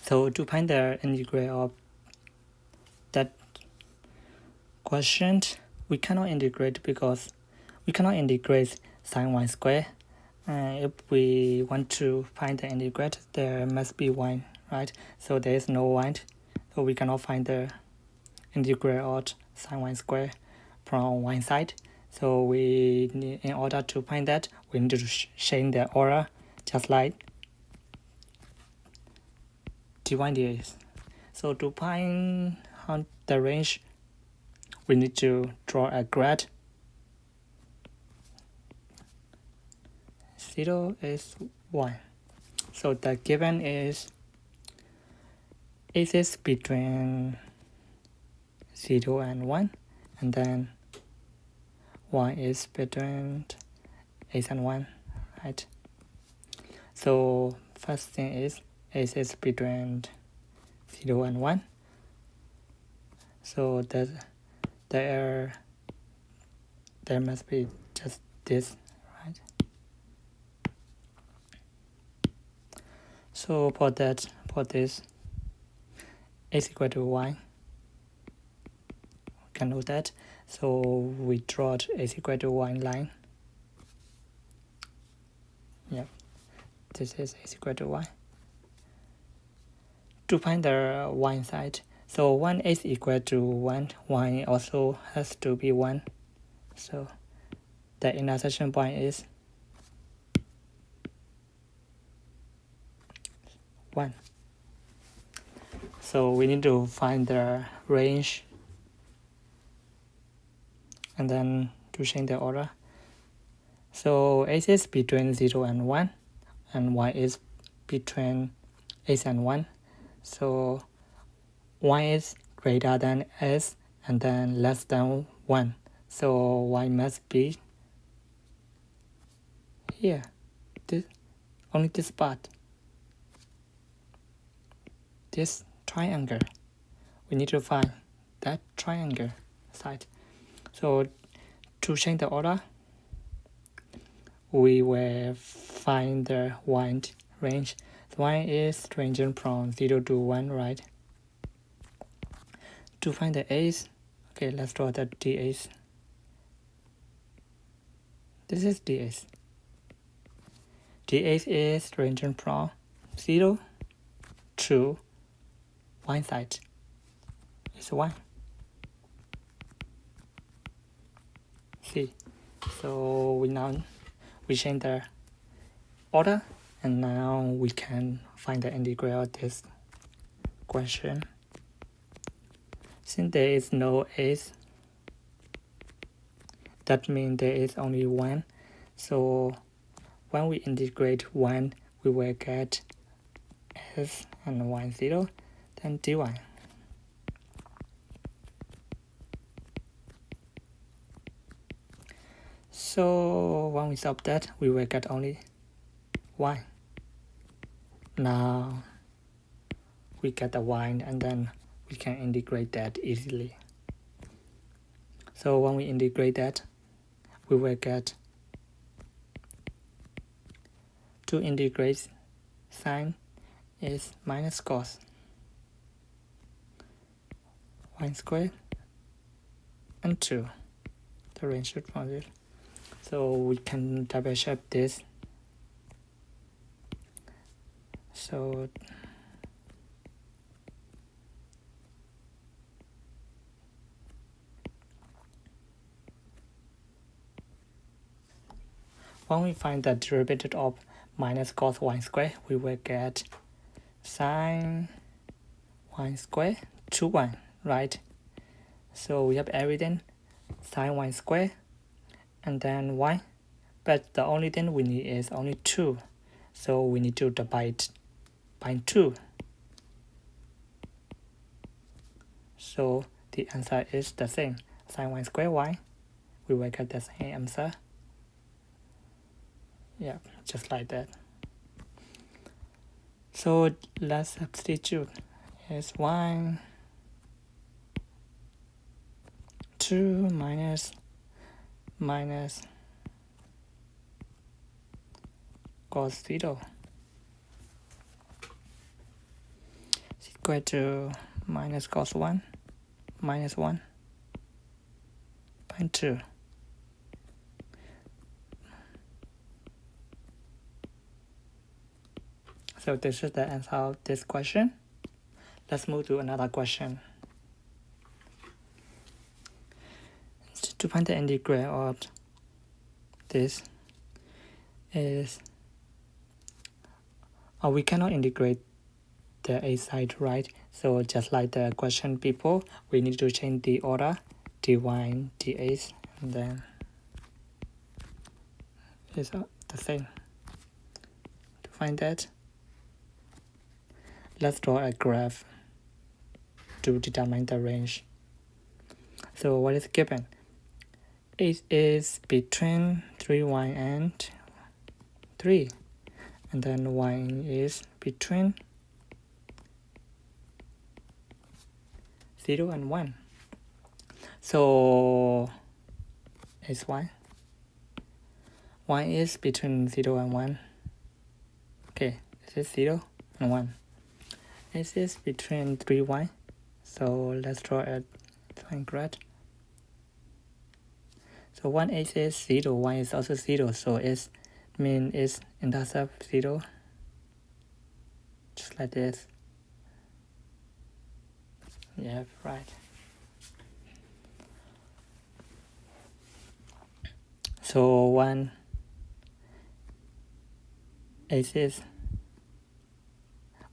So to find the integral of that question, we cannot integrate because we cannot integrate sine y square. If we want to find the integrate, there must be 1, right? So there is no 1, so we cannot find the integral of sine y square from one side. So we need, in order to find that, we need to change the order, just like dy dx. So to find the range, we need to draw a graph. 0 is 1. So the given is axis between 0 and 1, and then 1 is between x and 1, right? So first thing is axis between 0 and 1. So there must be just this, right? So for this x equal to y, we can know that. So we draw x equal to y line. Yep, this is x equal to y. To find the y side, so 1 x equal to 1, y also has to be 1. So the intersection point is 1. So we need to find the range and then to change the order. So x is between 0 and 1, and y is between x and 1. So y is greater than x and then less than 1. So y must be here, only this part, this triangle. We need to find that triangle side. So to change the order, we will find the y range. The y is ranging from 0 to 1, right? To find the a's, okay, let's draw the dx. This is dx. dx is ranging from 0 to one side. It's 1. See, so we change the order, and now we can find the integral of this question. Since there is no x, that means there is only 1. So when we integrate 1, we will get s and y 0, then dy. So when we solve that, we will get only y. Now we get the y, and then we can integrate that easily. So when we integrate that, we will get, to integrate sine is minus cos y squared and 2. The range should from this. So we can double check this. So when we find the derivative of minus cos y squared, we will get sine y squared to 1, right? So we have everything, sine y squared and then y, but the only thing we need is only 2. So we need to divide by 2. So the answer is the same, sine y squared y. We will get the same answer. Yeah, just like that. So let's substitute. It's 1, 2 minus cos 0. equal to minus cos 1 minus 1 point 2. So this is the answer of this question. Let's move to another question. To find the integral of this is, we cannot integrate the a side, right? So just like the question before, we need to change the order, dy, dx, and then it's the same. To find that, let's draw a graph to determine the range. So what is given? It is between 3y and 3, and then y is between 0 and 1. So is y. Y is between 0 and 1. Okay, this is 0 and 1. This is between 3y. So let's draw a line graph. So 1 x is 0, y is also 0, so its mean is intercept 0, just like this. Yeah, right. So 1 x is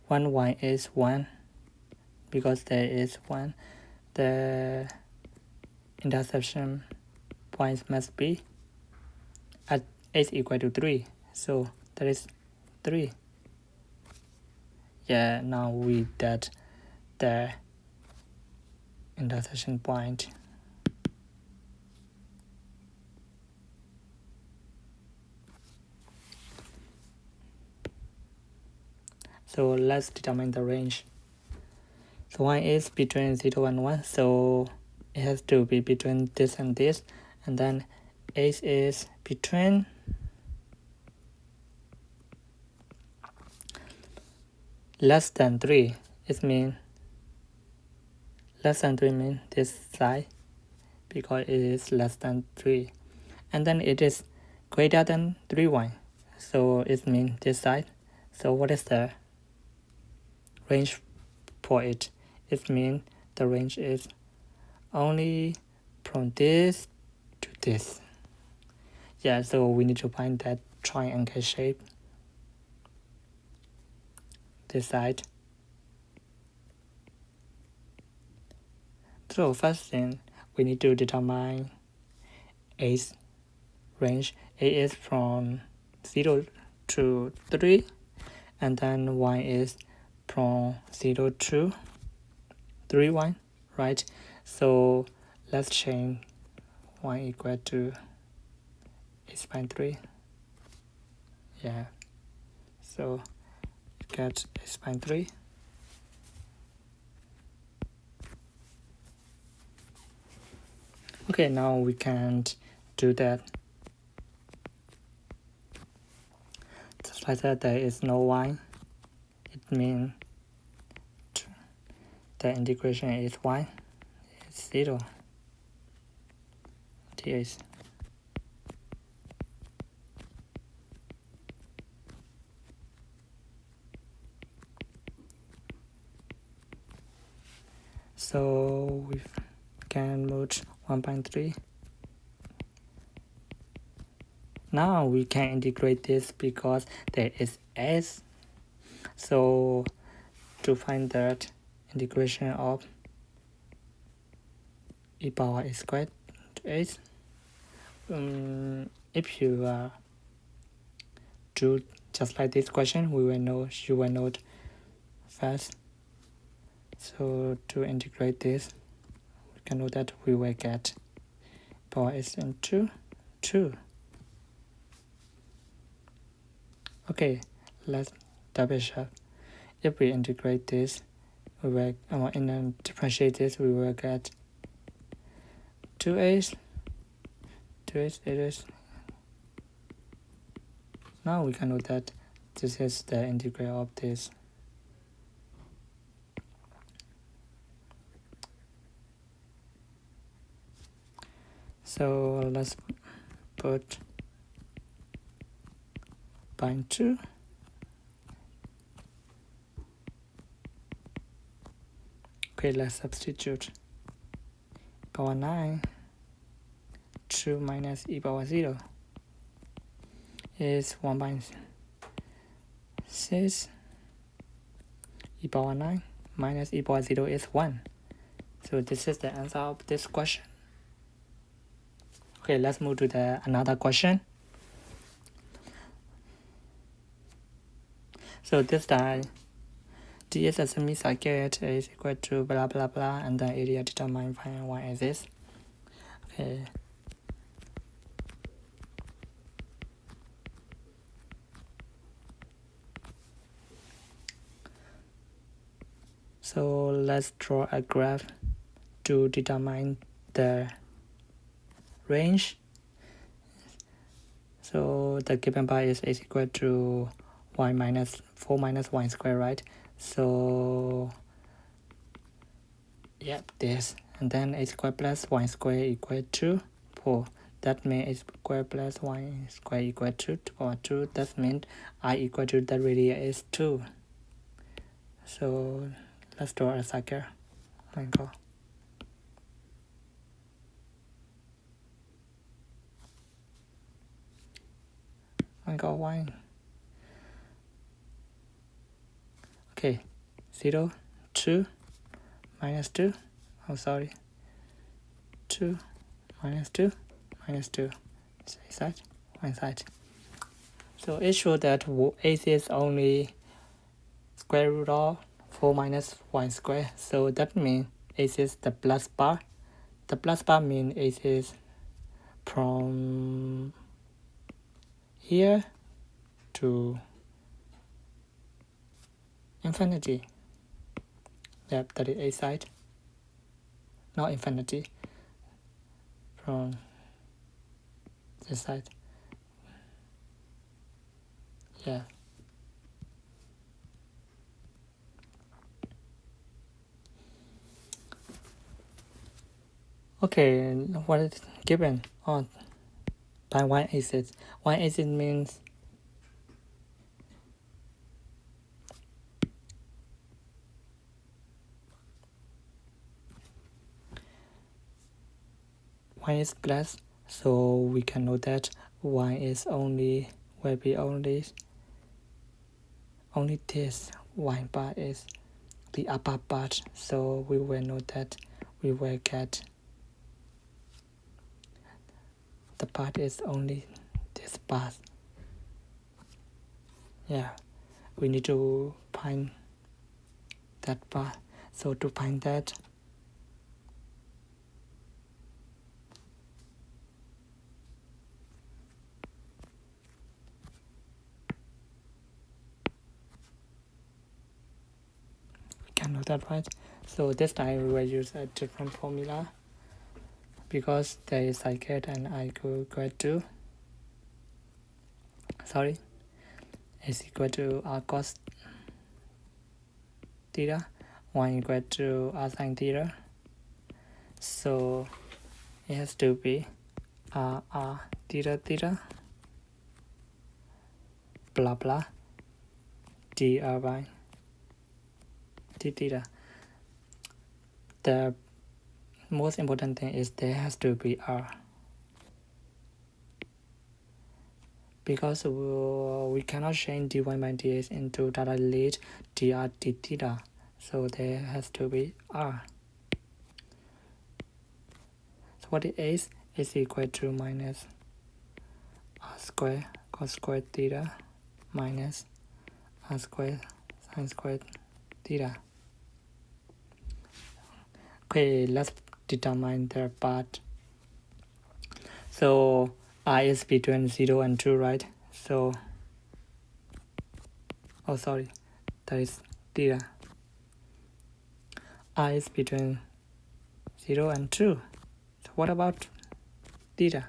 1 y is 1, because there is 1. The interception points must be at x equal to 3, so that is 3. Yeah, now we get the intersection point. So let's determine the range. So y is between 0 and 1, so it has to be between this and this, and then x is between less than 3. It means less than 3 means this side, because it is less than 3. And then it is greater than 3y, so it means this side. So what is the range for it? It means the range is only from this to this. Yeah, so we need to find that triangle shape, this side. So first thing, we need to determine a's range. A is from 0 to 3, and then y is from 0 to 3y, right? So let's change y equal to x by 3. Yeah, so get x by 3. Okay, now we can do that. Just like that, there is no y. It means the integration is y. It's 0. dx. So we can move 1.3. Now we can integrate this because there is s. So to find that integration of e power x squared to s, if you do just like this question, you will note first. So to integrate this, we can know that we will get power s into 2. Okay, let's double check. If we integrate this, we will differentiate this, we will get 2x. It is. Now we can know that this is the integral of this. So let's put bind to. Okay, let's substitute. Power 9, 2 minus e power 0 is 1/6. E power 9 minus e power 0 is 1. So this is the answer of this question. Okay, let's move to the another question. So this time, D is a semicircuit is equal to blah blah blah, and the area determined by y-axis. Okay. So let's draw a graph to determine the range. So the given bar is equal to y minus 4 minus y squared, right? So yep, this, and then a squared plus y squared equal to 4. That means a squared plus y squared equal to 2 power 2. That means I equal to the radius is 2. So let's draw a circle. Oh my god. Oh my god, why? Okay, 0, 2, minus 2. Oh, sorry. 2, minus 2, minus 2. Side, one side. So it shows that AC is only square root of 4 minus y squared. So that means AC is the plus bar. The plus bar means AC is from here to infinity. Yep, that is A side. Not infinity. From this side. Yeah. Okay, what is given? Oh, by y-axis. Y-axis means y is plus, so we can know that y is only will be only this. Y bar is the upper part, so we will know that we will get the part is only this part. Yeah, we need to find that part. So to find that, we can know that, right? So this time we will use a different formula because there is I get and I go to is equal to r cos theta, 1 equal to r sin theta. So it has to be r theta theta blah blah dr by d theta. The most important thing is there has to be r, because we cannot change dy by dx into data relate dr d theta, so there has to be r. So what it is equal to minus r squared cos squared theta minus r squared sin squared theta. Okay, let's determine their part. So I is between 0 and 2, right? So that is theta. I is between 0 and 2. So what about theta?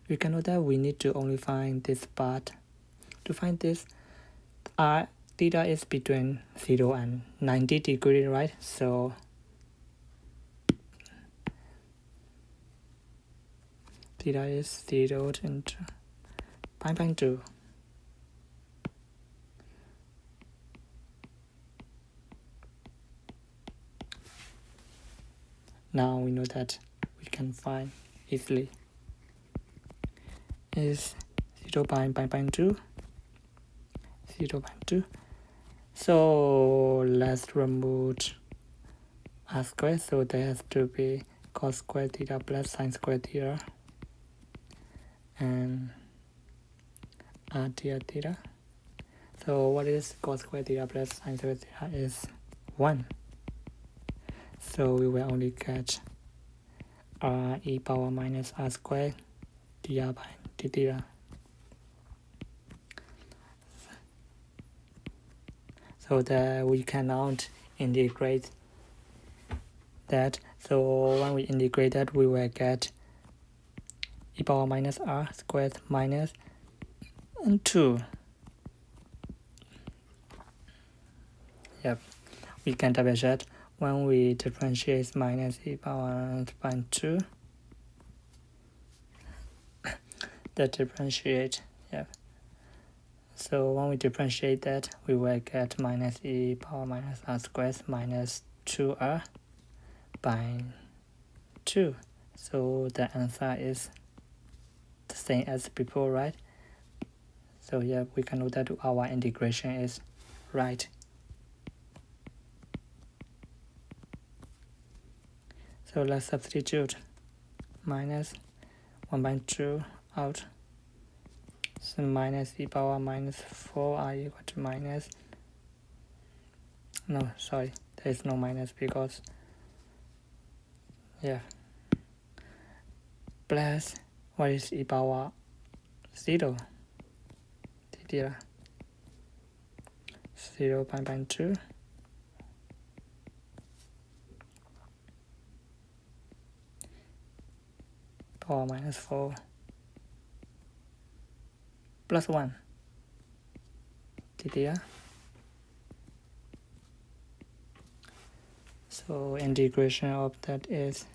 We can know that we need to only find this part. To find this, theta is between 0 and 90 degrees, right? So theta is 0 into pi by 2. Now we know that we can find easily is 0 by 2, 0 by 2. So let's remove r squared, so there has to be cos squared theta plus sin squared theta and r theta. So what is cos squared theta plus sin squared theta is 1. So we will only get r e power minus r squared theta by d theta. So that we cannot integrate that. So when we integrate that, we will get e power minus r squared minus 2. Yep, we can double check when we differentiate minus e power by 2. That differentiate, yep. So when we differentiate that, we will get minus e power minus r squared minus 2r by 2. So the answer is the same as before, right? So yeah, we can know that our integration is right. So let's substitute minus 1 by 2 out. So minus e power minus 4 are equal to minus, no, sorry, there is no minus because, yeah, plus what is e power 0 theta 0 by 2 power minus 4 plus 1 theta. So integration of that is,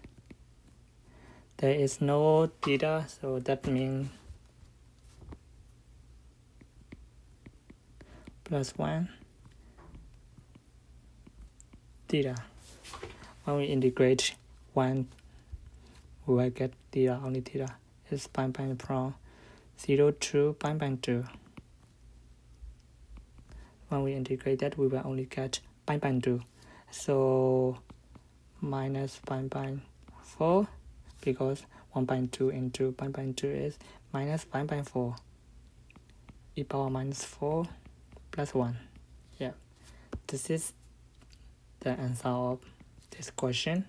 there is no theta, so that means plus 1 theta. When we integrate 1, we will get theta, only theta is pi from 0 to pi by 2. When we integrate that, we will only get pi by 2. So minus pi by 4, because 1 by 2 into pi by 2 is minus pi by 4. E power minus 4 plus 1. Yeah, this is the answer of this question.